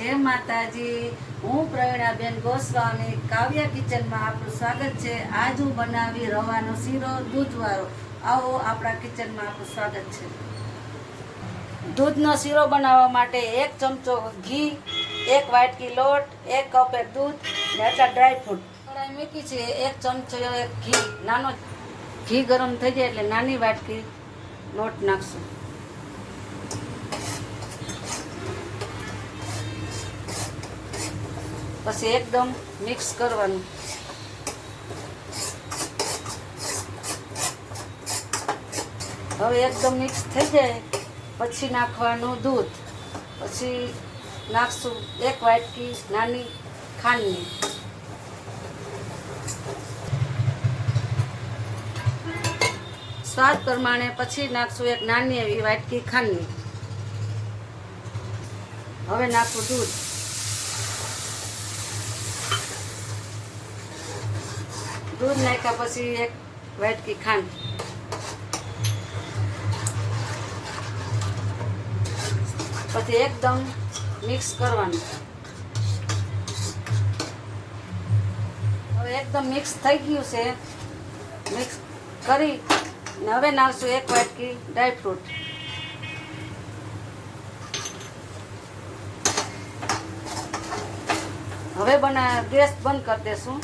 जय माताजी। हूँ प्रवीणाबेन गोस्वामी काव्या किचन में आपनु स्वागत है। आज हूँ बनावी रवानो सीरो दूधवाळो। आओ आपणा किचन में आपनु स्वागत है। दूधनो सीरो बनाववा माटे 1 चमचो घी, 1 वाटकी लोट, 1 कप दूध ने आटला ड्राय फ्रूट कढ़ाई मूकी छे। 1 चमचो घी, नानो घी गरम थई जाय एटले नानी वाटकी लोट नाखशुं। પછી એકદમ મિક્સ કરવાનું। હવે એકદમ મિક્સ થઈ જાય પછી નાખવાનું દૂધ। પછી નાખશું 1 વાટકી નાની ખાંડની। સ્વાદ પ્રમાણે પછી નાખશું 1 નાની એવી વાટકી ખાંડની। હવે નાખું દૂધ। दूध नाख्या पछी 1 वाटकी खांड। पछी एकदम मिक्स करवानुं। हवे एकदम मिक्स थई गयुं छे। मिक्स करी ने हवे नाखशुं 1 वाटकी ड्राय फ्रूट। हवे गैस बंद कर देशुं।